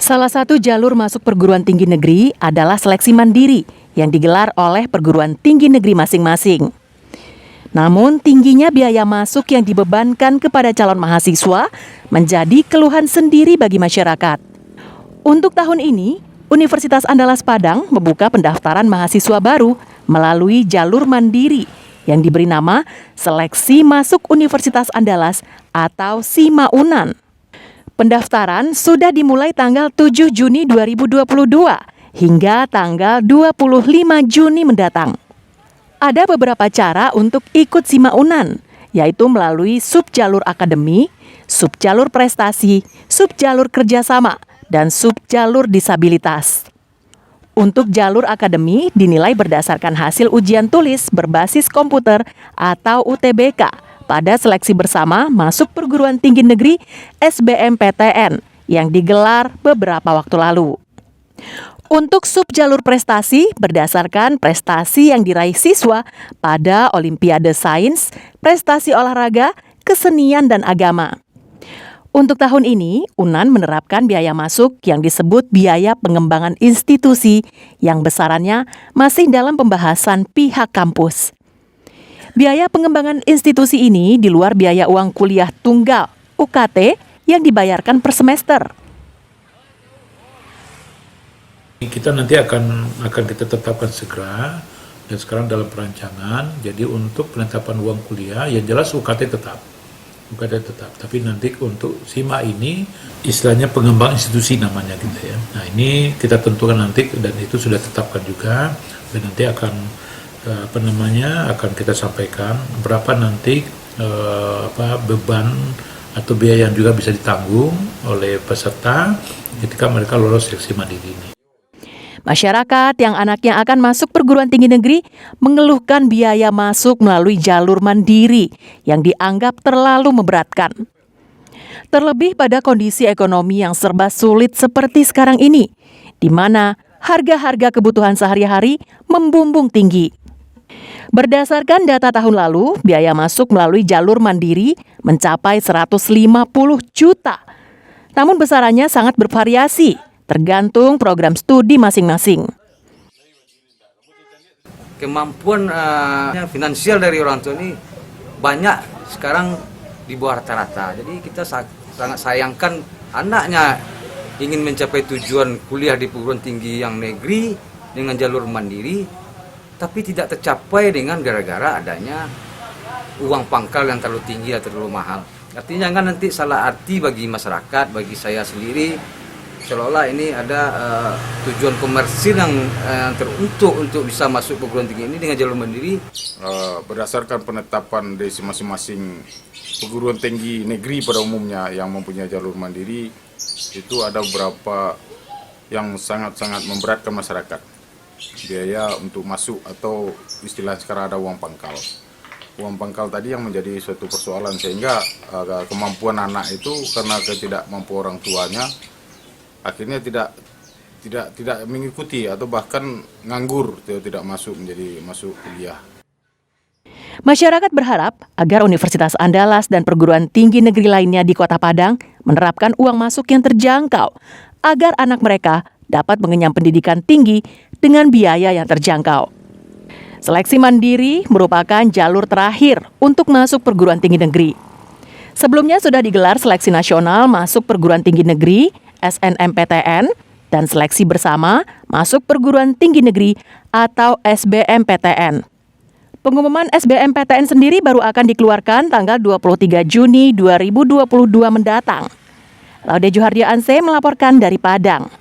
Salah satu jalur masuk perguruan tinggi negeri adalah seleksi mandiri yang digelar oleh perguruan tinggi negeri masing-masing. Namun, tingginya biaya masuk yang dibebankan kepada calon mahasiswa menjadi keluhan sendiri bagi masyarakat. Untuk tahun ini, Universitas Andalas Padang membuka pendaftaran mahasiswa baru melalui jalur mandiri yang diberi nama Seleksi Masuk Universitas Andalas atau SIMA-UNAN. Pendaftaran sudah dimulai tanggal 7 Juni 2022 hingga tanggal 25 Juni mendatang. Ada beberapa cara untuk ikut SIMA-UNAN, yaitu melalui subjalur akademi, subjalur prestasi, subjalur kerjasama, dan subjalur disabilitas. Untuk jalur akademi dinilai berdasarkan hasil ujian tulis berbasis komputer atau UTBK pada seleksi bersama masuk perguruan tinggi negeri SBMPTN yang digelar beberapa waktu lalu. Untuk subjalur prestasi berdasarkan prestasi yang diraih siswa pada Olimpiade Sains, prestasi olahraga, kesenian, dan agama. Untuk tahun ini, UNAN menerapkan biaya masuk yang disebut biaya pengembangan institusi yang besarannya masih dalam pembahasan pihak kampus. Biaya pengembangan institusi ini di luar biaya uang kuliah tunggal (UKT) yang dibayarkan per semester. Kita nanti akan kita tetapkan segera dan sekarang dalam perancangan. Jadi untuk penetapan uang kuliah yang jelas UKT tetap. Tapi nanti untuk SIMA ini istilahnya pengembang institusi namanya gitu ya. Nah, ini kita tentukan nanti dan itu sudah tetapkan juga dan nanti akan akan kita sampaikan berapa nanti beban atau biaya yang juga bisa ditanggung oleh peserta ketika mereka lolos seleksi mandiri ini. Masyarakat yang anaknya akan masuk perguruan tinggi negeri mengeluhkan biaya masuk melalui jalur mandiri yang dianggap terlalu memberatkan. Terlebih pada kondisi ekonomi yang serba sulit seperti sekarang ini, di mana harga-harga kebutuhan sehari-hari membumbung tinggi. Berdasarkan data tahun lalu, biaya masuk melalui jalur mandiri mencapai 150 juta. Namun besarannya sangat bervariasi, tergantung program studi masing-masing. Kemampuan finansial dari orang tua ini banyak sekarang di bawah rata-rata. Jadi kita sangat sayangkan anaknya ingin mencapai tujuan kuliah di perguruan tinggi yang negeri dengan jalur mandiri, tapi tidak tercapai dengan gara-gara adanya uang pangkal yang terlalu tinggi atau terlalu mahal. Artinya kan nanti salah arti bagi masyarakat, bagi saya sendiri, seolah-olah ini ada tujuan komersil yang teruntuk untuk bisa masuk perguruan tinggi ini dengan jalur mandiri. Berdasarkan penetapan dari masing-masing perguruan tinggi negeri pada umumnya yang mempunyai jalur mandiri, itu ada beberapa yang sangat-sangat memberatkan masyarakat. Biaya untuk masuk atau istilah sekarang ada uang pangkal. Uang pangkal tadi yang menjadi suatu persoalan sehingga kemampuan anak itu karena ketidakmampuan orang tuanya akhirnya tidak mengikuti atau bahkan nganggur, tidak masuk kuliah. Masyarakat berharap agar Universitas Andalas dan perguruan tinggi negeri lainnya di Kota Padang menerapkan uang masuk yang terjangkau agar anak mereka dapat mengenyam pendidikan tinggi dengan biaya yang terjangkau. Seleksi mandiri merupakan jalur terakhir untuk masuk perguruan tinggi negeri. Sebelumnya sudah digelar seleksi nasional masuk perguruan tinggi negeri SNMPTN dan seleksi bersama masuk perguruan tinggi negeri atau SBMPTN. Pengumuman SBMPTN sendiri baru akan dikeluarkan tanggal 23 Juni 2022 mendatang. Laude Juhardia Anse melaporkan dari Padang.